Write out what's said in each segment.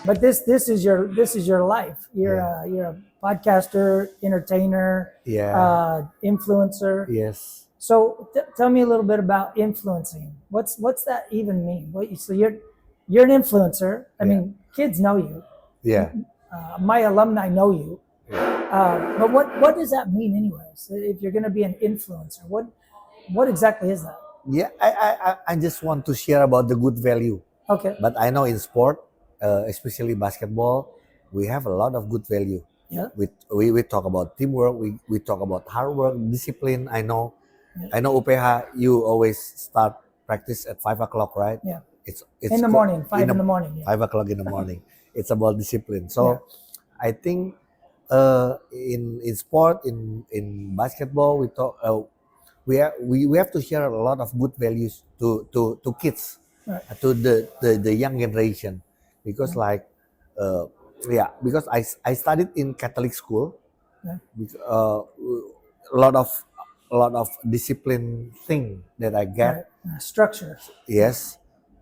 But this is your life. You're a podcaster, entertainer, influencer. Yes. So tell me a little bit about influencing. What's that even mean? So you're an influencer. I mean, kids know you. Yeah. My alumni know you. But what does that mean, anyways? If you're going to be an influencer, what exactly is that? Yeah, I just want to share about the good value. Okay. But I know in sport, especially basketball, we have a lot of good value. Yeah. We talk about teamwork. We talk about hard work, discipline. I know UPH. You always start practice at 5 o'clock, right? Yeah. It's in the morning, 5 in the morning. 5 o'clock in the morning. It's about discipline. So I think in sport, in basketball, we talk. We have to share a lot of good values to kids, to the young generation, because because I studied in Catholic school, a lot of discipline thing that I get, structure. yes,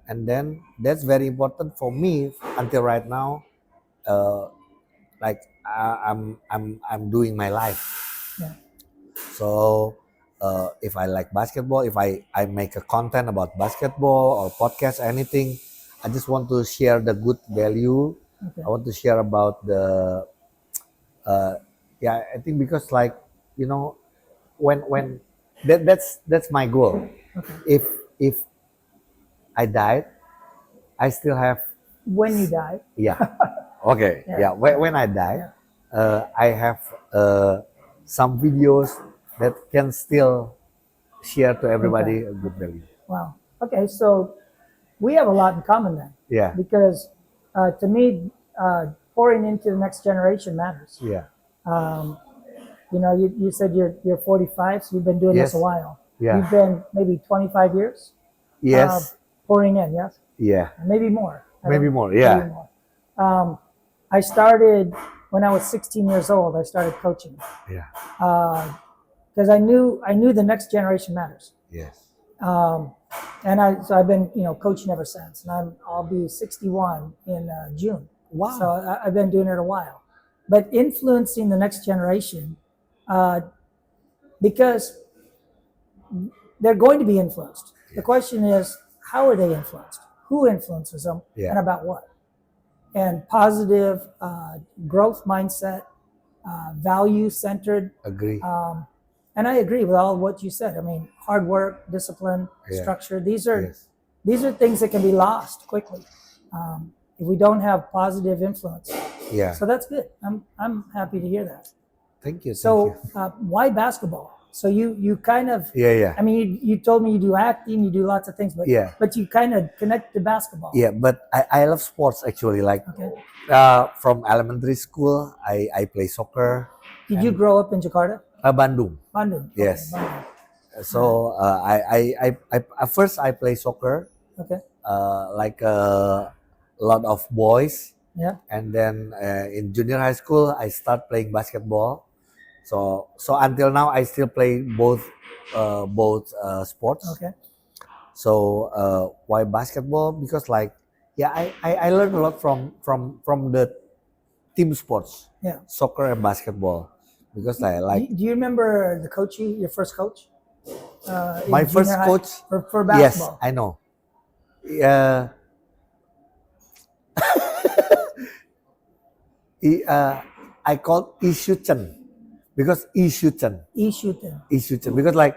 and then that's very important for me until right now. Like I'm doing my life. So if I like basketball, if I make a content about basketball or podcast, anything, I just want to share the good value. I want to share about the I think because when that's my goal. If I died, I still have. When you die. Yeah. Okay. When I die, I have some videos that can still share to everybody a good value. Wow. Okay, so we have a lot in common then. Yeah. Because to me, pouring into the next generation matters. Yeah. You said you're 45, so you've been doing this a while. Yeah. You've been maybe 25 years. Yes. Pouring in, yes. Yeah. Maybe more. Maybe more. Yeah. Maybe more. I started when I was 16 years old. I started coaching. Yeah. Because I knew the next generation matters. Yes. And I've been coaching ever since, and I'll be 61 in June. Wow. So I've been doing it a while, but influencing the next generation, because they're going to be influenced. The question is, how are they influenced? Who influences them, and about what? And positive growth mindset, value-centered. Agree. And I agree with all what you said. I mean, hard work, discipline, structure. These are things that can be lost quickly if we don't have positive influence. Yeah. So that's good. I'm happy to hear that. Thank you. So why basketball? So you kind of I mean, you told me you do acting, you do lots of things, but but you kind of connect to basketball. Yeah, but I love sports actually. Like from elementary school, I play soccer. Did you grow up in Jakarta? Bandung. Bandung. Yes. Okay, Bandung. So I at first I play soccer. Okay. Like a lot of boys. Yeah. And then in junior high school, I start playing basketball. So until now, I still play both sports. Okay. So why basketball? Because I learned a lot from the team sports. Yeah. Soccer and basketball. Because I like. Do you remember the coach? Your first coach? My first coach for basketball. Yes, I know. Yeah. I called Ishuchen because Ishuchen because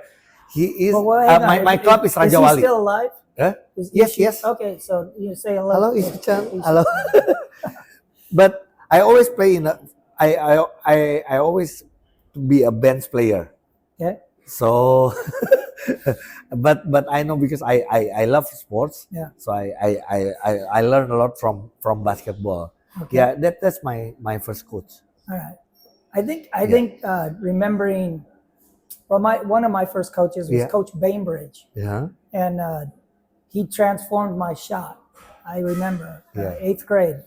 he is my club is Raja Wali. Is he still alive? Huh? Yes. Okay, so you say hello. Hello Ishuchen. Hello. But I always play in I always be a bench player. Yeah. So but I know because I love sports. Yeah. So I learned a lot from basketball. Okay. Yeah, that's my first coach. All right. I think remembering, well, one of my first coaches was Coach Bainbridge. Yeah. And he transformed my shot. I remember 8th grade.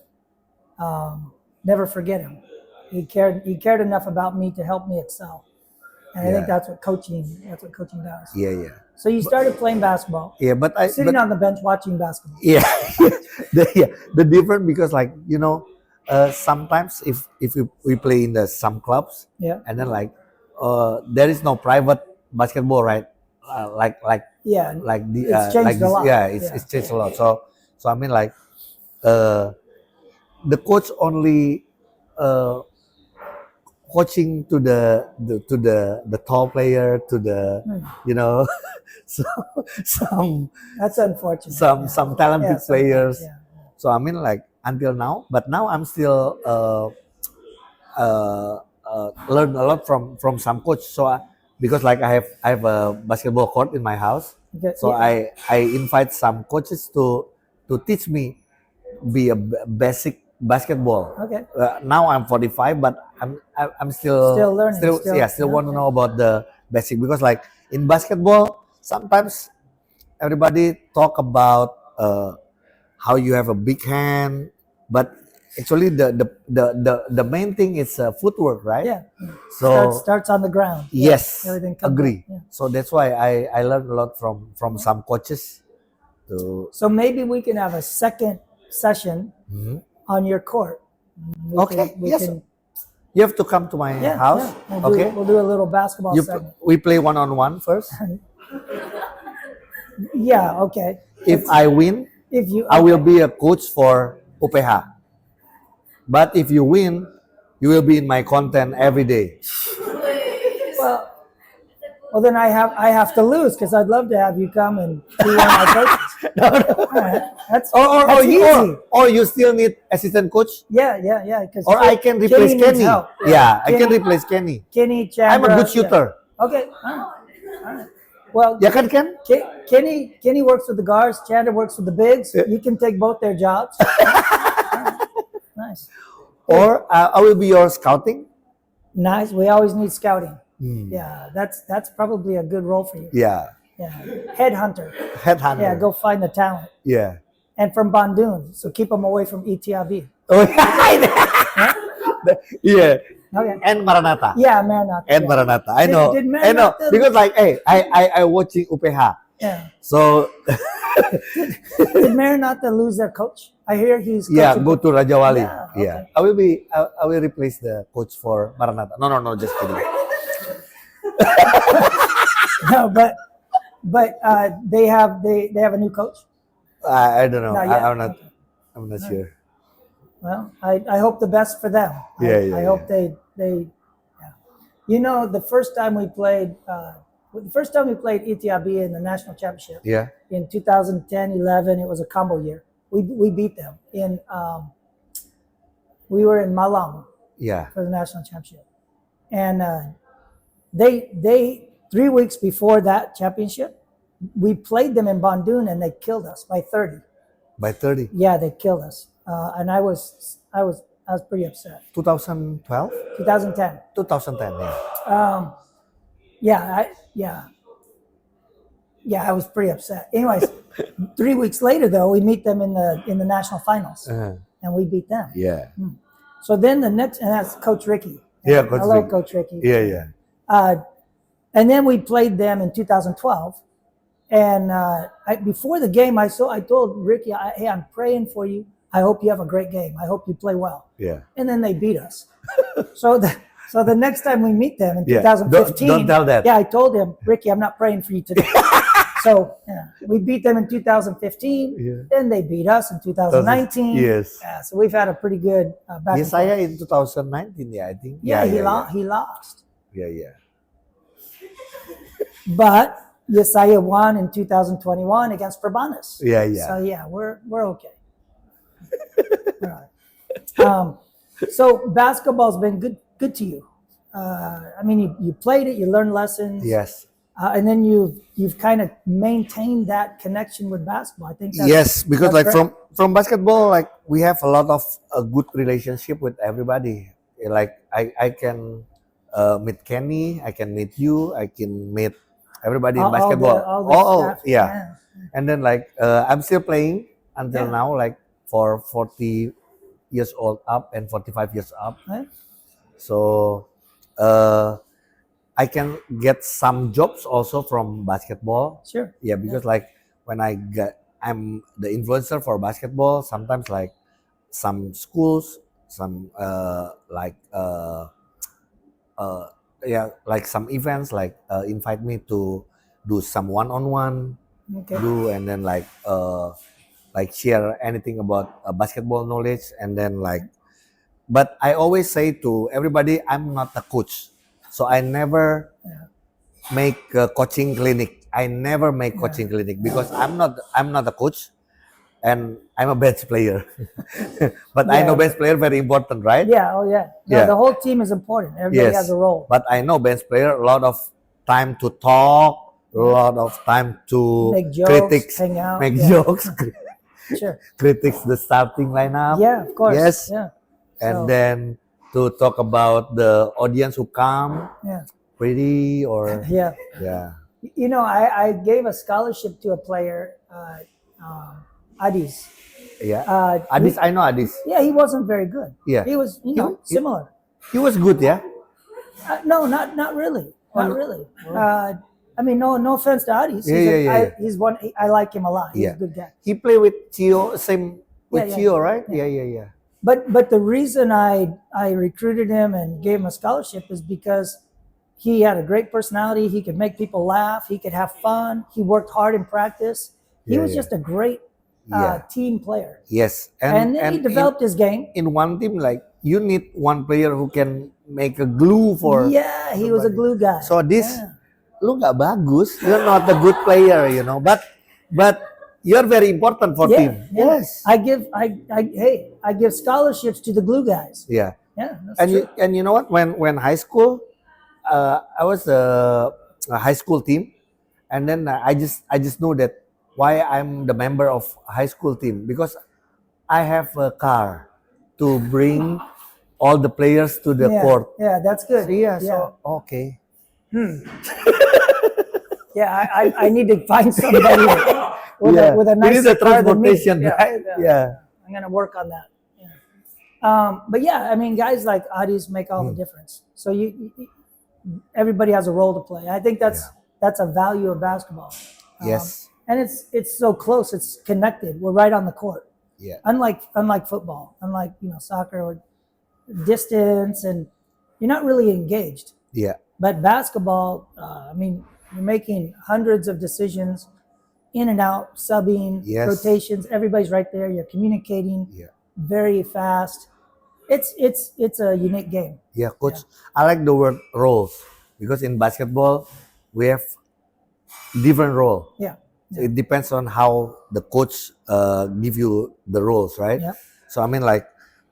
Never forget him. He cared enough about me to help me excel. And I think that's what coaching does. Yeah. So you started playing basketball. Yeah, but sitting on the bench watching basketball. Yeah, the different because like sometimes if we play in some clubs, and then like there is no private basketball, right? Like the it's changed like a this, lot. it's changed a lot. So I mean like the coach only coaching to the tall player to the so some that's unfortunate. Some talented players. Yeah. So I mean like until now, but now I'm still learn a lot from some coach. So because like I have a basketball court in my house, so I invite some coaches to teach me be a basic basketball. Okay. Now I'm 45, but I'm still learning. Still want to know about the basic because like in basketball sometimes everybody talk about how you have a big hand, but actually the main thing is footwork, right? Yeah. So starts on the ground. Yes, everything agree. Yeah. So that's why I learned a lot from some coaches. So maybe we can have a second session on your court. We can, you have to come to my house. We'll do a little basketball segment. We play one-on-one first. Yeah, okay. If I win, I will be a coach for UPH. But if you win, you will be in my content every day. Well, then I have to lose because I'd love to have you come and be one of my coaches. All right. That's easy. Or you still need assistant coach? Yeah. Or I can replace Kenny. Yeah, I can replace Kenny. Kenny, Chandra. I'm a good shooter. Yeah. Okay. All right. Well, yeah, Ken? Kenny works with the guards. Chandra works with the bigs. You can take both their jobs. Nice. Or I will be your scouting. Nice. We always need scouting. Yeah, that's probably a good role for you. Yeah. Headhunter. Yeah, go find the talent. Yeah. And from Bandung, so keep them away from ETIB. Oh, yeah. Okay. And Maranatha. Yeah, Maranatha. And Maranatha. I know. I know. Because like, hey, I watching UPH. Yeah. So. Did Maranatha lose their coach? I hear he's coaching. Yeah, go to Rajawali. Yeah. Okay. I will replace the coach for Maranatha. No, just kidding. No, but they have a new coach. I don't know. I'm not sure. Well, I hope the best for them. I hope they. You know, the first time we played ETIB in the national championship. Yeah. In 2010-11, it was a combo year. We beat them we were in Malam. Yeah. For the national championship, and they 3 weeks before that championship, we played them in Bandung and they killed us by 30. By 30? Yeah, they killed us, and I was pretty upset. 2012? 2010. 2010, yeah. Yeah, I was pretty upset. Anyways, 3 weeks later though, we meet them in the national finals, and we beat them. Yeah. So then and that's Coach Ricky. Yeah, Coach Hello, Ricky. Coach Ricky. Yeah. And then we played them in 2012. And before the game, I told Ricky, hey, I'm praying for you. I hope you have a great game. I hope you play well. Yeah. And then they beat us. So the next time we meet them in 2015, don't tell that. Yeah, I told him, Ricky, I'm not praying for you today. So we beat them in 2015. Yeah. Then they beat us in 2019. Yes. Yeah, so we've had a pretty good back and forth. In 2019, I think. Yeah, he lost. Yeah. But Yesaya won in 2021 against Perbanas. Yeah. So yeah, we're okay. All right. So basketball's been good to you. I mean, you played it, you learned lessons. Yes. And then you've kind of maintained that connection with basketball. I think that's, yes, because like great. from basketball, like we have a lot of a good relationship with everybody. Like I can meet Kenny, I can meet you, I can meet everybody in basketball. All the staff, yeah. And then like I'm still playing until now, like for 40 years old up and 45 years up. Right. So I can get some jobs also from basketball. Sure. Yeah, because like when I'm the influencer for basketball. Sometimes like some schools, some uh, yeah, like some events like invite me to do some one-on-one, Okay. and then like share anything about basketball knowledge, and then like. But I always say to everybody, I'm not a coach, so I never make a coaching clinic. I never make coaching clinic because I'm not a coach, and I'm a bench player. But I know bench player very important, right? Yeah. Oh yeah. No, Yeah. the whole team is important. Everybody has a role. But I know bench player a lot of time to talk, a lot of time to Make jokes, critics, hang out. make jokes, Sure. critics the starting lineup. Yeah, of course. Yes. Yeah. And then to talk about the audience who come, pretty or Yeah. You know, I gave a scholarship to a player, Adis. Yeah. Adis, I know Adis. Yeah, he wasn't very good. Yeah. He was, similar. He was good, yeah. No, not really. Not really. I mean, no offense to Adis. He's one. I like him a lot. He's a good guy. He played with Chio, same with Chio, right? Yeah. But the reason I recruited him and gave him a scholarship is because he had a great personality. He could make people laugh. He could have fun. He worked hard in practice. He was just a great team player. Yes. And then he developed his game. In one team, like you need one player who can make a glue for. Yeah, he was a glue guy. So this, lu nggak bagus. You're not a good player, but you're very important for team. Yes. I give scholarships to the glue guys. Yeah. Yeah. And you know what? When high school, I was a high school team, and then I just know that why I'm the member of high school team, because I have a car to bring all the players to the court. Yeah, that's good. So okay. Yeah, I need to find somebody with a nicer car than me. Transportation, right? Yeah. I'm gonna work on that. But yeah, I mean, guys like Adis make all the difference. So everybody has a role to play. I think that's a value of basketball. Yes. And it's so close. It's connected. We're right on the court. Yeah. Unlike football, unlike soccer or distance, and you're not really engaged. Yeah. But basketball, I mean, you're making hundreds of decisions, in and out, subbing, rotations. Everybody's right there. You're communicating very fast. It's a unique game. Yeah, coach. I like the word roles, because in basketball we have different role. Yeah. So it depends on how the coach give you the roles, right? Yeah. So I mean, like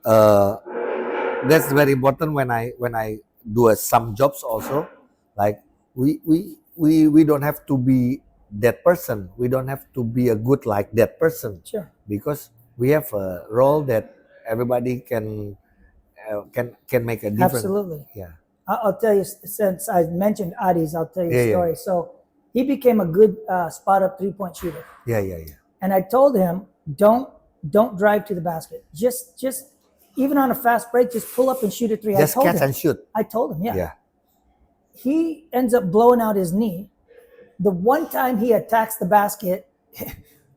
that's very important when I do some jobs also. Like we don't have to be that person. We don't have to be a good like that person. Sure. Because we have a role that everybody can make a difference. Absolutely. Yeah. I'll tell you, since I mentioned Adis, I'll tell you a story. So he became a good spot up 3-point shooter. Yeah. And I told him, don't drive to the basket. Just even on a fast break, just pull up and shoot a three. Just catch and shoot. I told him, yeah. He ends up blowing out his knee. The one time he attacks the basket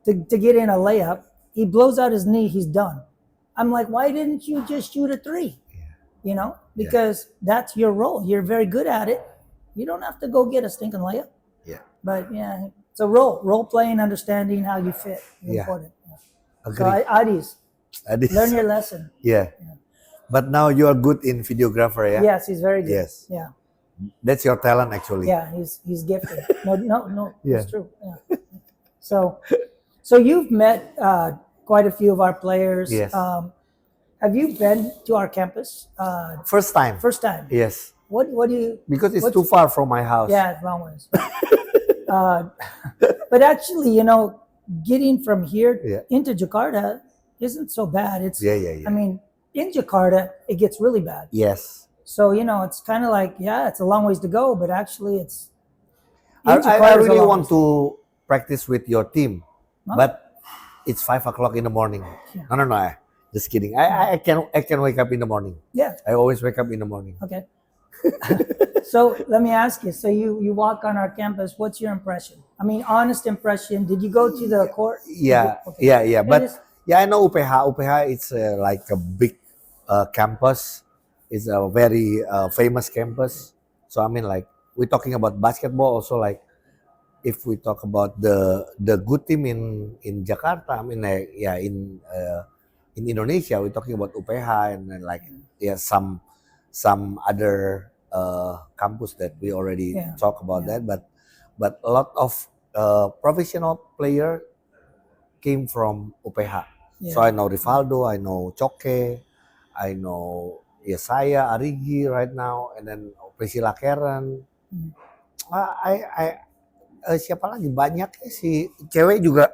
to get in a layup, he blows out his knee. He's done. I'm like, why didn't you just shoot a three? Because that's your role. You're very good at it. You don't have to go get a stinking layup. Yeah. But it's a role playing, understanding how you fit. Important. Agree. So Adis, learn your lesson. Yeah. But now you are good in videographer, yeah? Yes, he's very good. Yes. Yeah. That's your talent, actually. Yeah, he's gifted. No, Yeah. it's true. Yeah. So you've met quite a few of our players. Yes. Have you been to our campus? First time. First time. Yes. What do you? Because it's too far from my house. Yeah, it's long ways. But actually, getting from here into Jakarta isn't so bad. It's I mean, in Jakarta, it gets really bad. Yes. So it's kind of like it's a long ways to go, but actually it's. I really want to practice with your team, but it's 5 o'clock in the morning. Yeah. No, just kidding. I can wake up in the morning. Yeah. I always wake up in the morning. Okay. So let me ask you. So you walk on our campus. What's your impression? I mean, honest impression. Did you go to the court? Yeah, Okay. yeah. And But it's- yeah, I know UPH. UPH it's like a big campus. It's a very famous campus. So I mean, like we're talking about basketball, also like if we talk about the good team in Jakarta, I mean, like, yeah, in Indonesia, we're talking about UPH and then like yeah, some other campus that we already Yeah, talk about yeah. that, but a lot of professional player came from UPH. So Yeah. I know Rivaldo, I know Choke, I know Yesaya Arigi right now, and then Priscilla Karen. Mm. I siapa lagi banyak ya si cewek juga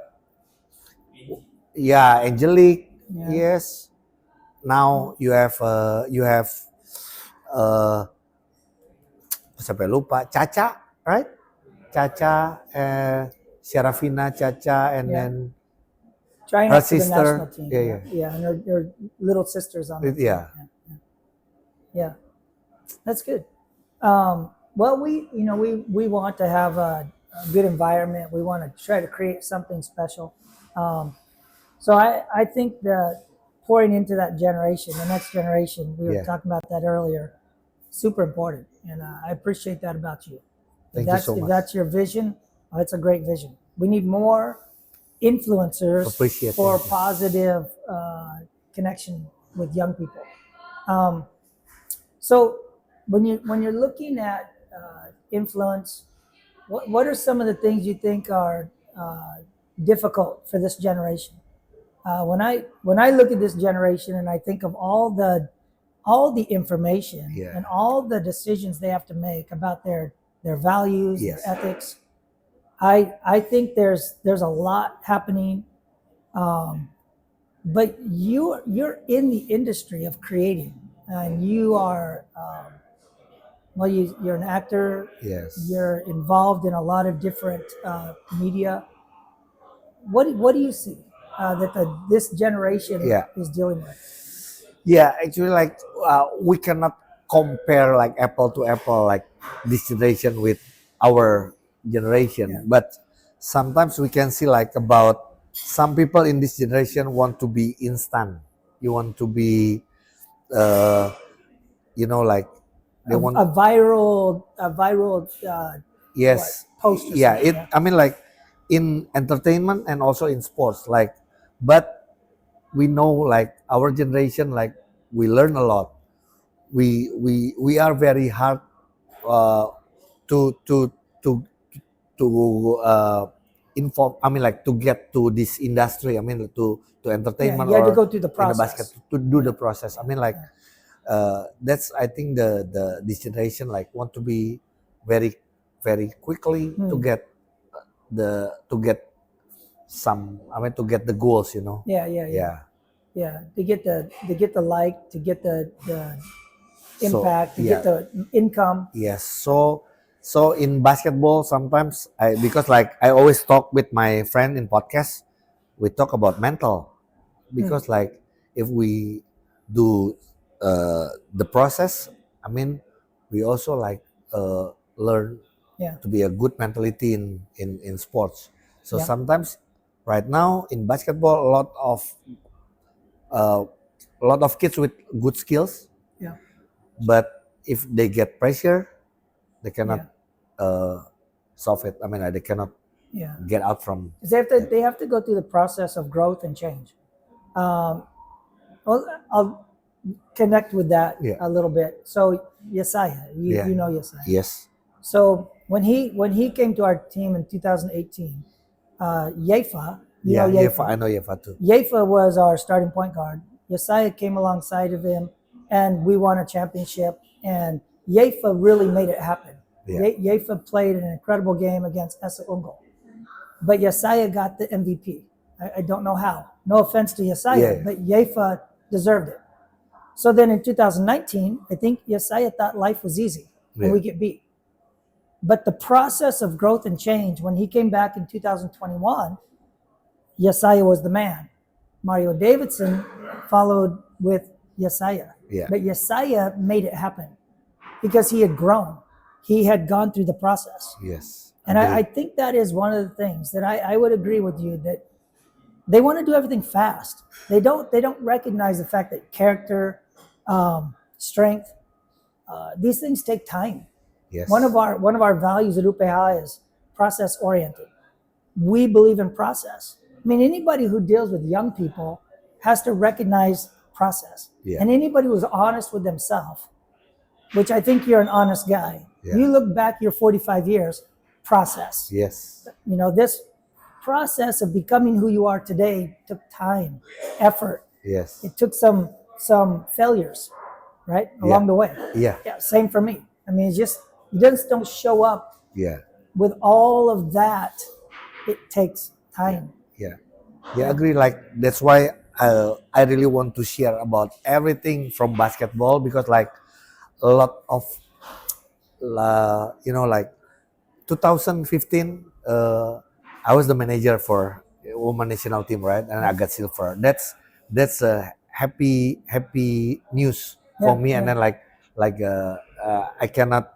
ya Angelique, Yeah. yes, now you have uh sampai lupa Caca, right? Caca, Sharafina Caca, and Yeah. then Trying her out for the national sister, team. yeah, Yeah. And her little sisters on the team. yeah, Yeah. That's good. Well, we want to have a good environment. We want to try to create something special. So I think that pouring into that generation, the next generation, we were yeah. talking about that earlier, super important, and I appreciate that about you. Thank you so If much. that's your vision, it's a great vision. We need more influencers Appreciate for it. positive connection with young people. So when you're looking at influence, what are some of the things you think are difficult for this generation? When I look at this generation and I think of all the information Yeah. and all the decisions they have to make about their values, Yes. their ethics, I think there's a lot happening. But you're in the industry of creating, and you are well, you're an actor. Yes. You're involved in a lot of different media. What do you see that this generation Yeah. is dealing with? Yeah, actually, like we cannot compare like apple to apple, like this generation with our generation. Yeah. But sometimes we can see like about some people in this generation want to be instant. You want to be, like they want. A viral Yes. post or Yeah. something, I mean, like in entertainment and also in sports, like, but we know like our generation, like we learn a lot. We are very hard to to to to inform. I mean, like to get to this industry. I mean, to entertainment you had to or go through the in the basket process. to do the process. I mean, like that's I think the this generation like want to be very very quickly to get to get some. I mean, to get the goals. Yeah. To get the like, to get the impact, to get the income. Yes. So in basketball, sometimes because like I always talk with my friend in podcast, we talk about mental because like if we do the process, I mean, we also like learn Yeah. to be a good mentality in sports. So Yeah. sometimes right now in basketball, uh, a lot of kids with good skills, Yeah. but if they get pressure, they cannot Yeah. solve it. I mean, they cannot Yeah. get out from. 'Cause they have to go through the process of growth and change. Well, I'll connect with that Yeah. a little bit. So Yesaya, you know Yesaya. Yes. So when he came to our team in 2018, Yefa, you know Yefa, Yefa. I know Yefa too. Yefa was our starting point guard. Yesaya came alongside of him, and we won a championship. And Yefa really made it happen. Yeah. Yefa played an incredible game against Esa Ungo. But Yesaya got the MVP. I don't know how. No offense to Yesaya, but Yefa deserved it. So then in 2019, I think Yesaya thought life was easy and we get beat. But the process of growth and change, when he came back in 2021, Yesaya was the man. Mario Davidson followed with Yesaya. Yeah. But Yesaya made it happen because he had grown. he had gone through the process. Yes. And I think that is one of the things that I would agree with you, that they want to do everything fast. They don't recognize the fact that character, strength, these things take time. Yes. One of our values at UPH is process oriented. We believe in process. I mean, anybody who deals with young people has to recognize process. Yeah. And anybody who's honest with themselves, which I think you're an honest guy. Yeah. You look back your 45 years, process. Yes. You know, this process of becoming who you are today took time, effort. Yes. It took some failures, right, along the way. Yeah. Yeah, same for me. I mean, it's just, you just don't show up Yeah. with all of that. It takes time. Yeah. Yeah, I agree. Like, that's why I really want to share about everything from basketball, because like a lot of, like 2015, I was the manager for women national team, right? And I got silver. That's a happy news for me. And then I cannot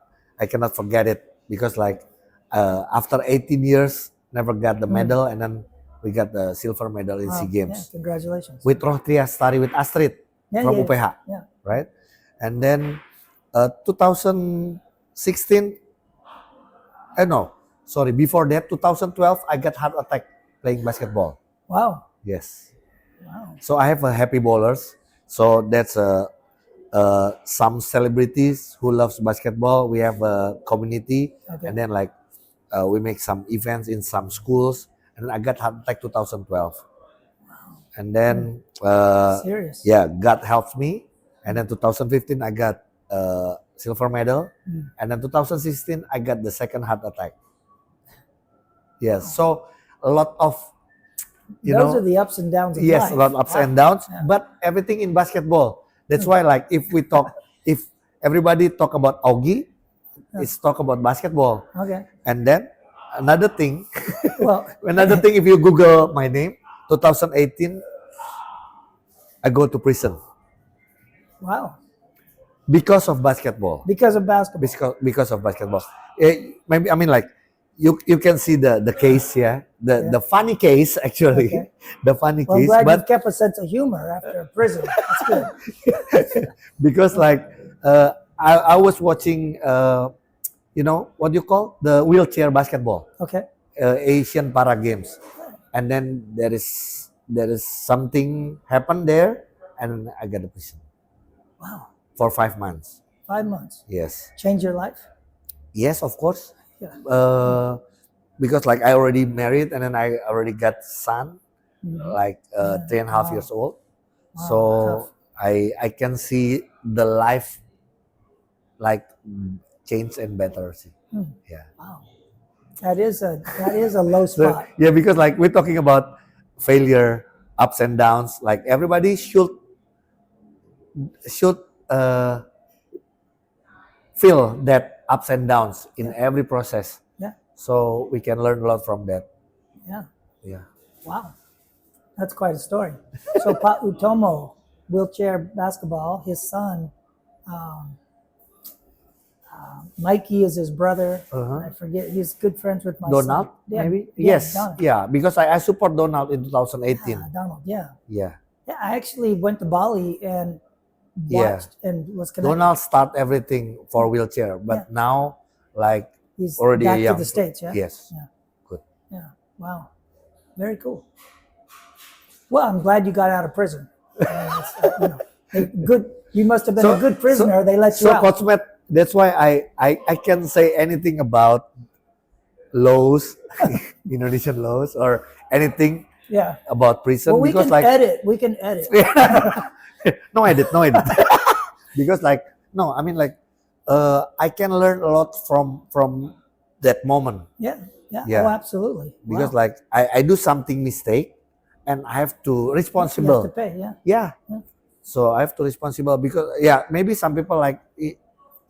forget it, because like after 18 years, never got the medal, and then we got the silver medal in SEA Games. Yeah, congratulations. With Rohtria, study with Astrid from UPH, right? And then 2016, before that, 2012, I got heart attack playing basketball. Wow. Yes. Wow. So I have a happy bowlers. So that's some celebrities who loves basketball. We have a community, and then like we make some events in some schools. And I got heart attack 2012. Wow. And then serious. Yeah, God helped me. And then 2015 I got silver medal. And then 2016 I got the second heart attack. Yes, so a lot of those are the ups and downs of yes, life. a lot of ups and downs, but everything in basketball. That's why, like, if everybody talk about Augie, it's talk about basketball. Okay. And then another thing, well, if you Google my name, 2018, I go to prison. Wow. Because of basketball. Because of basketball. Because of basketball. Maybe, I mean, like, you can see the case, the funny case, actually. Okay. The funny case. I'm glad you kept a sense of humor after prison. That's good. Because like I was watching what do you call the wheelchair basketball? Okay. Asian Para Games, and then there is something happened there, and I got a prison. Wow. For 5 months. 5 months. Yes. Change your life? Yes, of course. Yeah. Because like I already married, and then I already got son, like 3.5 years old. Wow, so tough. I can see the life like change and better. Yeah. Wow. That is a low spot. So, yeah, because like we're talking about failure, ups and downs. Like everybody should feel that ups and downs in every process. Yeah. So we can learn a lot from that. Yeah. Yeah. Wow. That's quite a story. So Pa Utomo, wheelchair basketball, his son, Mikey is his brother. I forget. He's good friends with my Donald, son. Yeah, maybe? yeah, Yes. Donald. Yeah, because I support Donald in 2018. Donald, yeah. Yeah. Yeah, I actually went to Bali and watched and was connected. Donald start everything for wheelchair, but now like he's already back young. to the States, yeah? Yes. Yeah. Good. Yeah. Wow. Very cool. Well, I'm glad you got out of prison. Good. You must have been a good prisoner. They let you out. Coach Matt, that's why I can say anything about laws, Indonesian laws, or anything about prison. Well, we because can like edit. We can edit. no edit. Because like no, I mean like I can learn a lot from that moment. Yeah. Yeah. Oh, absolutely. Because like I do something mistake, and I have to responsible. You have to pay. Yeah. So I have to responsible because maybe some people like it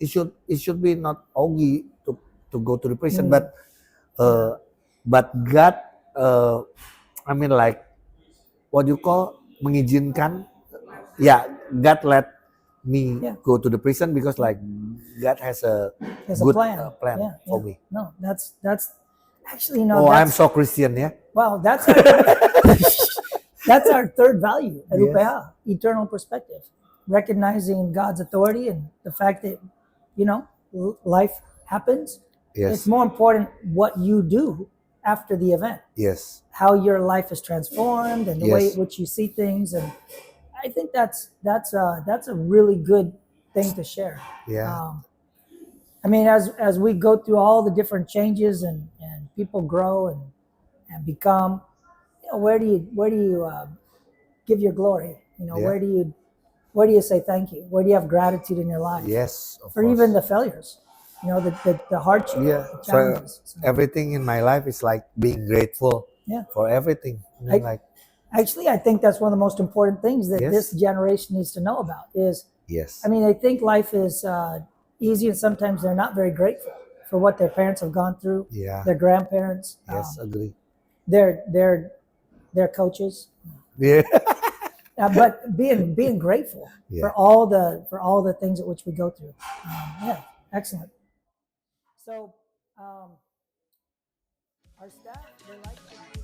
should be not Augie to go to the prison, but God I mean like what you call mengizinkan, God let me Yeah. go to the prison because like God has a There's a good plan. plan Yeah, for yeah. me. No, that's actually, you know, Oh, I'm that's so Christian, yeah. well, that's our, that's our third value at Yes. UPH, eternal perspective, recognizing God's authority and the fact that, you know, life happens. Yes. It's more important what you do after the event, Yes. how your life is transformed and the way Yes. in which you see things. And I think that's a really good thing to share. Yeah. I mean, as we go through all the different changes and people grow and become, you know, where do you give your glory? You know, Yeah. where do you say thank you? Where do you have gratitude in your life? Yes, of For course. even the failures, you know, the hardship, Yeah. the So challenges. So, everything in my life is like being grateful yeah. for everything. I mean, like Actually, I think that's one of the most important things that Yes. this generation needs to know about is, yes. I mean, they think life is easy, and sometimes they're not very grateful for what their parents have gone through, Yeah. their grandparents, Yes, agree. their coaches. Yeah. But being grateful Yeah. for all the things at which we go through. Yeah, excellent. So our staff, they like to do